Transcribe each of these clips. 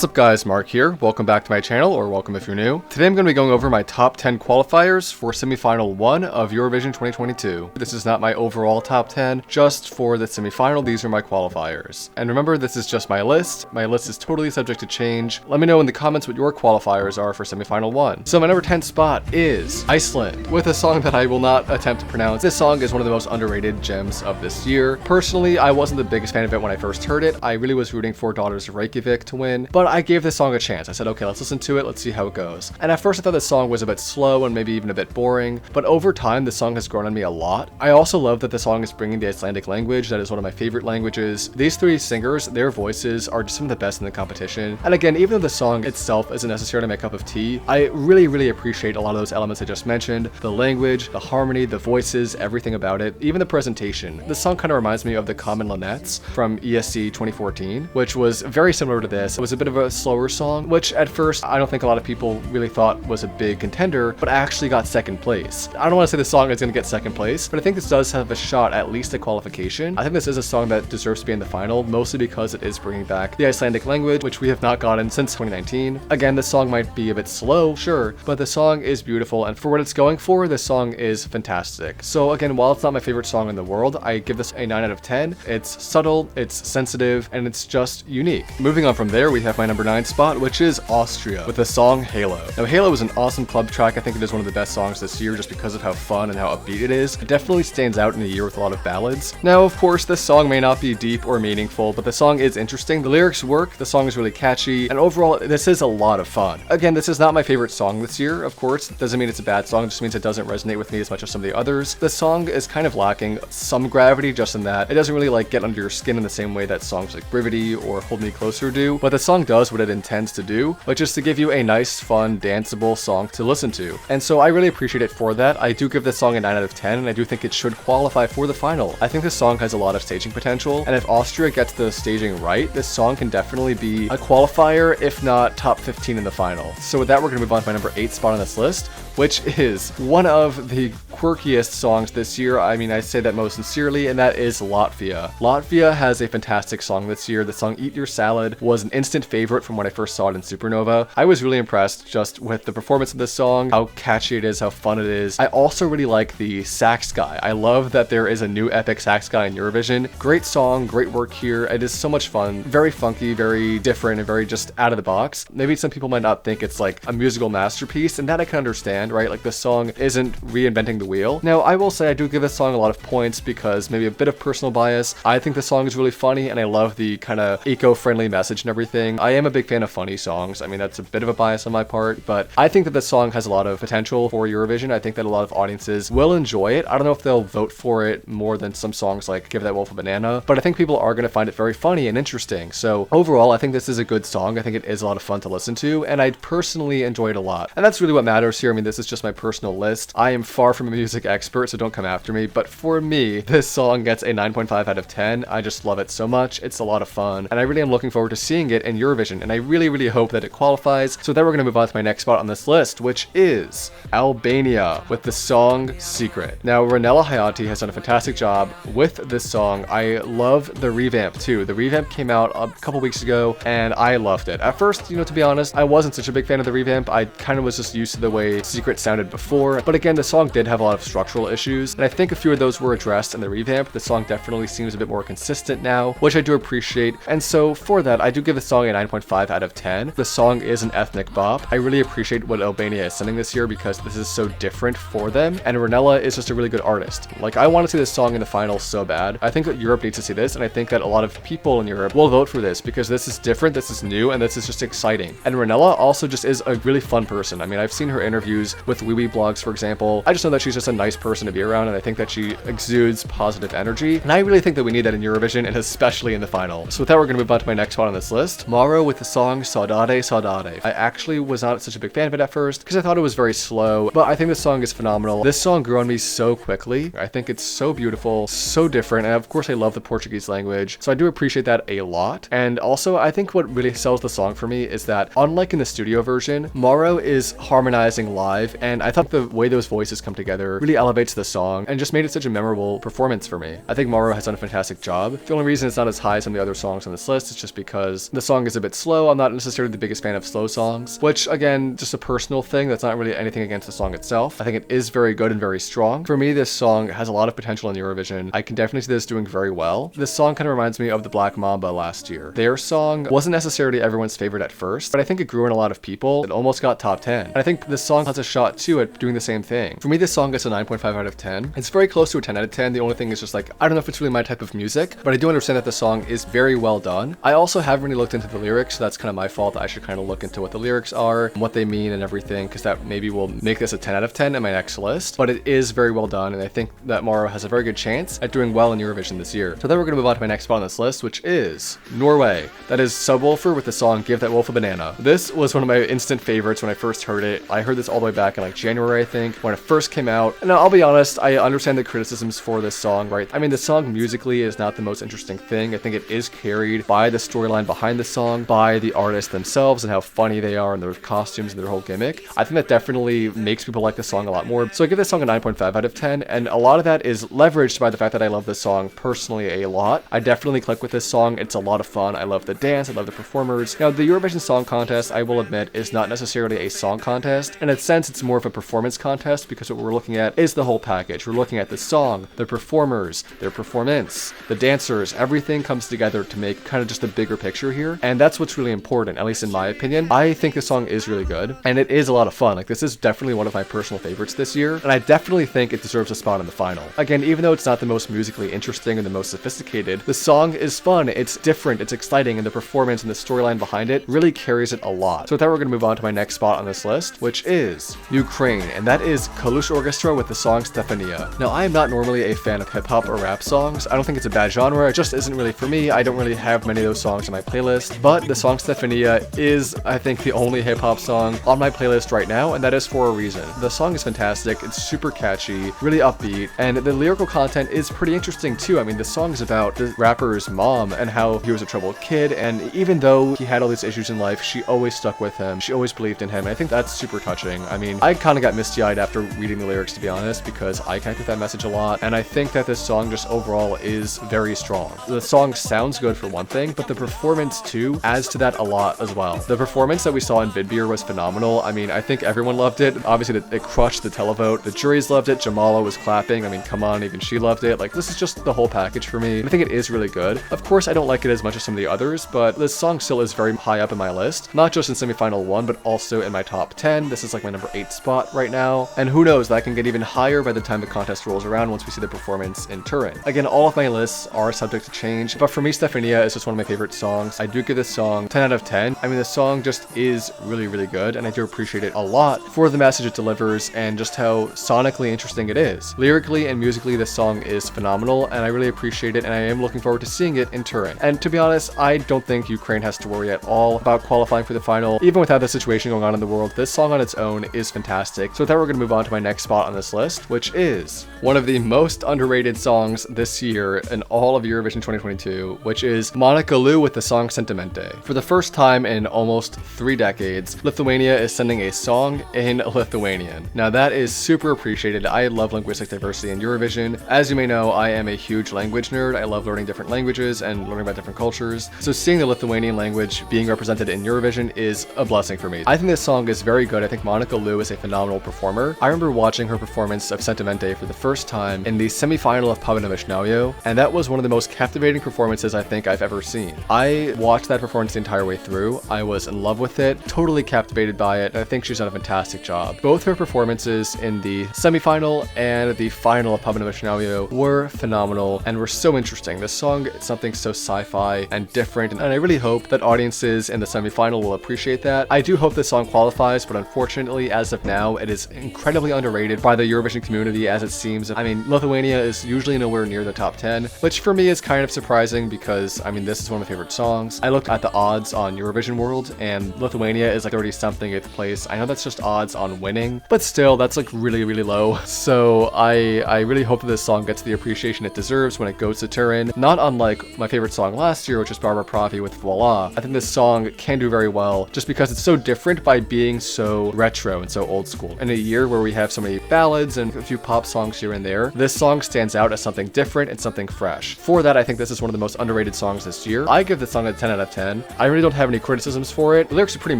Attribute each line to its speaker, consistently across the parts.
Speaker 1: What's up guys, Mark here. Welcome back to my channel, or welcome if you're new. Today I'm going to be going over my top 10 qualifiers for semifinal 1 of Eurovision 2022. This is not my overall top 10, just for the semifinal, these are my qualifiers. And remember, this is just my list. My list is totally subject to change. Let me know in the comments what your qualifiers are for semifinal 1. So my number 10 spot is Iceland, with a song that I will not attempt to pronounce. This song is one of the most underrated gems of this year. Personally, I wasn't the biggest fan of it when I first heard it. I really was rooting for Daughters of Reykjavik to win, but I gave this song a chance. I said, okay, let's listen to it, let's see how it goes. And at first I thought this song was a bit slow and maybe even a bit boring, but over time the song has grown on me a lot. I also love that the song is bringing the Icelandic language. That is one of my favorite languages. These three singers, their voices are just some of the best in the competition. And again, even though the song itself isn't necessarily my cup of tea, I really appreciate a lot of those elements I just mentioned. The language, the harmony, the voices, everything about it, even the presentation. The song kind of reminds me of the Common Linnets from ESC 2014, which was very similar to this. It was a bit of a slower song, which at first I don't think a lot of people really thought was a big contender, but actually got second place. I don't want to say the song is going to get second place, but I think this does have a shot at least at qualification. I think this is a song that deserves to be in the final, mostly because it is bringing back the Icelandic language, which we have not gotten since 2019. Again, the song might be a bit slow, sure, but the song is beautiful, and for what it's going for, the song is fantastic. So again, while it's not my favorite song in the world, I give this a 9 out of 10. It's subtle, it's sensitive, and it's just unique. Moving on from there, we have my number 9 spot, which is Austria, with the song Halo. Now, Halo is an awesome club track. I think it is one of the best songs this year just because of how fun and how upbeat it is. It definitely stands out in a year with a lot of ballads. Now, of course, this song may not be deep or meaningful, but the song is interesting. The lyrics work, the song is really catchy, and overall, this is a lot of fun. Again, this is not my favorite song this year, of course. It doesn't mean it's a bad song, it just means it doesn't resonate with me as much as some of the others. The song is kind of lacking some gravity just in that it doesn't really like get under your skin in the same way that songs like Brivity or Hold Me Closer do, but the song does what it intends to do, which is to give you a nice, fun, danceable song to listen to. And so I really appreciate it for that. I do give this song a 9 out of 10, and I do think it should qualify for the final. I think this song has a lot of staging potential, and if Austria gets the staging right, this song can definitely be a qualifier, if not top 15 in the final. So with that, we're gonna move on to my number 8 spot on this list, which is one of the quirkiest songs this year. I mean, I say that most sincerely, and that is Latvia. Latvia has a fantastic song this year. The song Eat Your Salad was an instant favorite from when I first saw it in Supernova. I was really impressed just with the performance of this song, how catchy it is, how fun it is. I also really like the sax guy. I love that there is a new epic sax guy in Eurovision. Great song, great work here. It is so much fun, very funky, very different, and very just out of the box. Maybe some people might not think it's like a musical masterpiece, and that I can understand, right? Like, the song isn't reinventing the wheel. Now, I will say I do give this song a lot of points because maybe a bit of personal bias. I think the song is really funny, and I love the kind of eco-friendly message and everything. I am a big fan of funny songs. I mean, that's a bit of a bias on my part, but I think that this song has a lot of potential for Eurovision. I think that a lot of audiences will enjoy it. I don't know if they'll vote for it more than some songs like Give That Wolf a Banana, but I think people are going to find it very funny and interesting. So overall, I think this is a good song. I think it is a lot of fun to listen to, and I personally enjoy it a lot. And that's really what matters here. I mean, this is just my personal list. I am far from a music expert, so don't come after me, but for me, this song gets a 9.5 out of 10. I just love it so much. It's a lot of fun, and I really am looking forward to seeing it in Eurovision, and I really hope that it qualifies. So then we're going to move on to my next spot on this list, which is Albania, with the song Sekret. Now, Ronela Hajati has done a fantastic job with this song. I love the revamp too. The revamp came out a couple weeks ago, and I loved it. At first, you know, to be honest, I wasn't such a big fan of the revamp. I kind of was just used to the way Sekret sounded before, but again, the song did have a lot of structural issues, and I think a few of those were addressed in the revamp. The song definitely seems a bit more consistent now, which I do appreciate, and so for that, I do give the song a 9.5 out of 10. The song is an ethnic bop. I really appreciate what Albania is sending this year because this is so different for them, and Ronela is just a really good artist. Like, I want to see this song in the final so bad. I think that Europe needs to see this, and I think that a lot of people in Europe will vote for this because this is different, this is new, and this is just exciting. And Ronela also just is a really fun person. I mean, I've seen her interviews with Wee Wee blogs, for example. I just know that she's just a nice person to be around, and I think that she exudes positive energy, and I really think that we need that in Eurovision, and especially in the final. So with that, we're going to move on to my next spot on this list. Mauro with the song Saudade Saudade. I actually was not such a big fan of it at first because I thought it was very slow, but I think this song is phenomenal. This song grew on me so quickly. I think it's so beautiful, so different, and of course I love the Portuguese language, so I do appreciate that a lot. And also, I think what really sells the song for me is that, unlike in the studio version, Mauro is harmonizing live live, and I thought the way those voices come together really elevates the song and just made it such a memorable performance for me. I think Mauro has done a fantastic job. The only reason it's not as high as some of the other songs on this list is just because the song is a bit slow. I'm not necessarily the biggest fan of slow songs, which again, just a personal thing. That's not really anything against the song itself. I think it is very good and very strong. For me, this song has a lot of potential in Eurovision. I can definitely see this doing very well. This song kind of reminds me of the Black Mamba last year. Their song wasn't necessarily everyone's favorite at first, but I think it grew in a lot of people. It almost got top 10. And I think this song has a shot too at doing the same thing. For me, this song gets a 9.5 out of 10. It's very close to a 10 out of 10. The only thing is just like, I don't know if it's really my type of music, but I do understand that the song is very well done. I also haven't really looked into the lyrics, so that's kind of my fault. I should kind of look into what the lyrics are and what they mean and everything, because that maybe will make this a 10 out of 10 in my next list. But it is very well done, and I think that Mauro has a very good chance at doing well in Eurovision this year. So then we're going to move on to my next spot on this list, which is Norway. That is Subwoofer with the song Give That Wolf a Banana. This was one of my instant favorites when I first heard it. I heard this all the way back in like January, I think, when it first came out. And I'll be honest, I understand the criticisms for this song, right? I mean, the song musically is not the most interesting thing. I think it is carried by the storyline behind the song, by the artists themselves and how funny they are and their costumes and their whole gimmick. I think that definitely makes people like the song a lot more. So I give this song a 9.5 out of 10, and a lot of that is leveraged by the fact that I love this song personally a lot. I definitely click with this song. It's a lot of fun. I love the dance. I love the performers. Now, the Eurovision Song Contest, I will admit, is not necessarily a song contest. In a sense, it's more of a performance contest because what we're looking at is the whole package. We're looking at the song, the performers, their performance, the dancers. Everything comes together to make kind of just the bigger picture here, and that's what's really important, at least in my opinion. I think the song is really good, and it is a lot of fun. Like, this is definitely one of my personal favorites this year, and I definitely think it deserves a spot in the final. Again, even though it's not the most musically interesting and the most sophisticated, the song is fun, it's different, it's exciting, and the performance and the storyline behind it really carries it a lot. So with that, we're going to move on to my next spot on this list, which is Ukraine, and that is Kalush Orchestra with the song Stefania. Now, I am not normally a fan of hip-hop or rap songs. I don't think it's a bad genre, it just isn't really for me. I don't really have many of those songs on my playlist, but the song Stefania is, I think, the only hip-hop song on my playlist right now, and that is for a reason. The song is fantastic, it's super catchy, really upbeat, and the lyrical content is pretty interesting too. I mean, the song is about the rapper's mom and how he was a troubled kid, and even though he had all these issues in life, she always stuck with him. She always believed in him, and I think that's super touching. I mean, I kind of got misty-eyed after reading the lyrics, to be honest, because I connect with that message a lot, and I think that this song just overall is very strong. The song sounds good for one thing, but the performance too adds to that a lot as well. The performance that we saw in Vidbeer was phenomenal. I mean, I think everyone loved it. Obviously, it crushed the televote. The juries loved it. Jamala was clapping. I mean, come on, even she loved it. Like, this is just the whole package for me. I think it is really good. Of course, I don't like it as much as some of the others, but this song still is very high up in my list. Not just in semifinal 1, but also in my top 10. This is like my number 8 spot right now. And who knows, that can get even higher by the time the contest rolls around once we see the performance in Turin. Again, all of my lists are subject to change, but for me, Stefania is just one of my favorite songs. I do give this song 10 out of 10. I mean, the song just is really, really good, and I do appreciate it a lot for the message it delivers and just how sonically interesting it is. Lyrically and musically, this song is phenomenal, and I really appreciate it, and I am looking forward to seeing it in Turin. And to be honest, I don't think Ukraine has to worry at all about qualifying for the final. Even without the situation going on in the world, this song on its own is fantastic. So with that, we're going to move on to my next spot on this list, which is one of the most underrated songs this year in all of Eurovision 2022, which is Monica Liu with the song Sentimente. For the first time in almost 3 decades, Lithuania is sending a song in Lithuanian. Now that is super appreciated. I love linguistic diversity in Eurovision. As you may know, I am a huge language nerd. I love learning different languages and learning about different cultures. So seeing the Lithuanian language being represented in Eurovision is a blessing for me. I think this song is very good. I think Monica Liu is a phenomenal performer. I remember watching her performance of Sentimente for the first time in the semi-final of Pavina Vishnauyo, and that was one of the most captivating performances I think I've ever seen. I watched that performance the entire way through. I was in love with it, totally captivated by it, and I think she's done a fantastic job. Both her performances in the semi-final and the final of Pavina Vishnauyo were phenomenal and were so interesting. This song is something so sci-fi and different, and I really hope that audiences in the semi-final will appreciate that. I do hope this song qualifies, but unfortunately, as of now, it is incredibly underrated by the Eurovision community, as it seems. I mean, Lithuania is usually nowhere near the top 10, which for me is kind of surprising because, I mean, this is one of my favorite songs. I looked at the odds on Eurovision World, and Lithuania is like 30-something 8th place. I know that's just odds on winning, but still, that's like really, really low. So I really hope that this song gets the appreciation it deserves when it goes to Turin. Not unlike my favorite song last year, which is Barbara Pravi with Voila. I think this song can do very well just because it's so different by being so retro and so old school. In a year where we have so many ballads and a few pop songs here and there, this song stands out as something different and something fresh. For that, I think this is one of the most underrated songs this year. I give the song a 10 out of 10. I really don't have any criticisms for it. The lyrics are pretty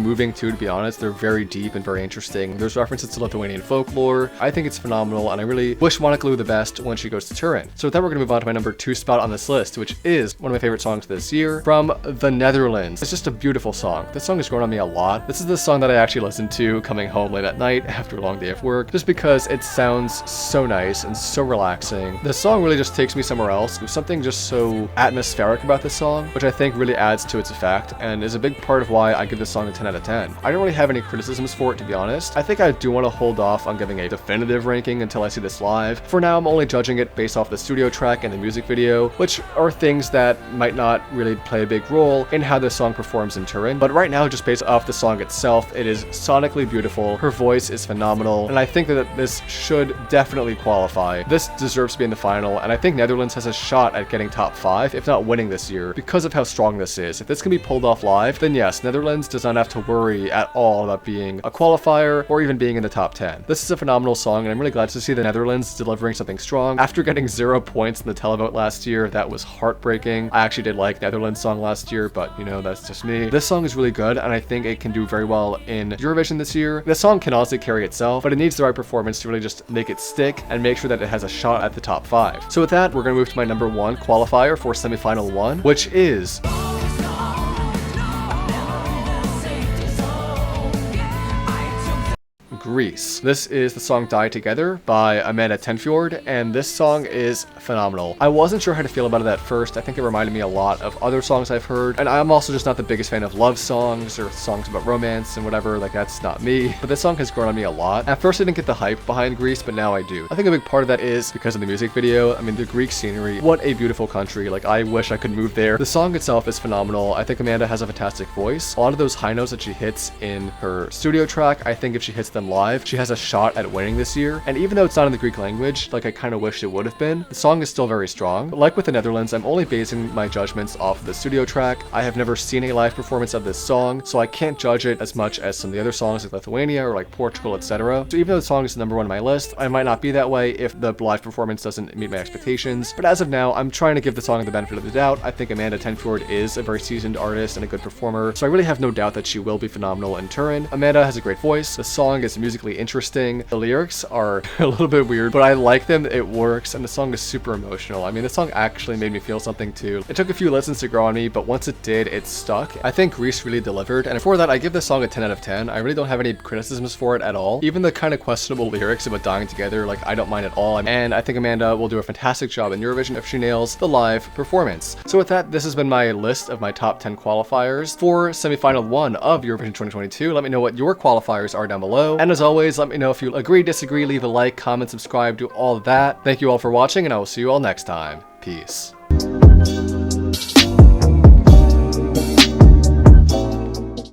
Speaker 1: moving too, to be honest. They're very deep and very interesting. There's references to Lithuanian folklore. I think it's phenomenal, and I really wish Monica Lou the best when she goes to Turin. So with that, we're gonna move on to my number 2 spot on this list, which is one of my favorite songs this year from the Netherlands. It's just a beautiful song. This song has grown on me a lot. This is the song that I actually listen to coming home late at night after a long day of work, just because it sounds so nice and so relaxing. The song really just takes me somewhere else. There's something just so atmospheric about this song, which I think really adds to its effect and is a big part of why I give this song a 10 out of 10. I don't really have any criticisms for it, to be honest. I think I do want to hold off on giving a definitive ranking until I see this live. For now, I'm only judging it based off the studio track and the music video, which are things that might not really play a big role in how this song performs in Turin. But right now, just based off the song itself, it is sonically beautiful. Her voice is phenomenal, and I think that this should definitely qualify. This deserves to be in the final, and I think Netherlands has a shot at getting top 5, if not winning this year, because of how strong this is. If this can be pulled off live, then yes, Netherlands does not have to worry at all about being a qualifier or even being in the top 10. This is a phenomenal song, and I'm really glad to see the Netherlands delivering something strong. After getting 0 points in the televote last year, that was heartbreaking. I actually did like Netherlands song last year, but you know, that's just me. This song is really good, and I think it can do very well in Eurovision this year. The song can honestly carry itself, but it needs the right performance to really just make it stick and make sure that it has a shot at the top 5. So with that, we're gonna move to my number 1 qualifier for semifinal 1, which is Greece. This is the song Die Together by Amanda Tenfjord, and this song is phenomenal. I wasn't sure how to feel about it at first. I think it reminded me a lot of other songs I've heard, and I'm also just not the biggest fan of love songs or songs about romance and whatever. Like, that's not me, but this song has grown on me a lot. At first I didn't get the hype behind Greece, but now I do. I think a big part of that is because of the music video. I mean, the Greek scenery, what a beautiful country. Like, I wish I could move there. The song itself is phenomenal. I think Amanda has a fantastic voice. A lot of those high notes that she hits in her studio track, I think if she hits them live, she has a shot at winning this year. And even though it's not in the Greek language, like I kind of wish it would have been, the song is still very strong. But like with the Netherlands, I'm only basing my judgments off of the studio track. I have never seen a live performance of this song, so I can't judge it as much as some of the other songs like Lithuania or like Portugal, etc. So even though the song is the number 1 on my list, I might not be that way if the live performance doesn't meet my expectations. But as of now, I'm trying to give the song the benefit of the doubt. I think Amanda Tenfjord is a very seasoned artist and a good performer, so I really have no doubt that she will be phenomenal in Turin. Amanda has a great voice. The song is musically interesting. The lyrics are a little bit weird, but I like them. It works, and the song is super emotional. I mean, the song actually made me feel something too. It took a few listens to grow on me, but once it did, it stuck. I think Greece really delivered, and for that, I give this song a 10 out of 10. I really don't have any criticisms for it at all. Even the kind of questionable lyrics about dying together, like, I don't mind at all. And I think Amanda will do a fantastic job in Eurovision if she nails the live performance. So with that, this has been my list of my top 10 qualifiers for semifinal 1 of Eurovision 2022. Let me know what your qualifiers are down below. And as always, let me know if you agree, disagree, leave a like, comment, subscribe, do all of that. Thank you all for watching, and I will see you all next time. Peace.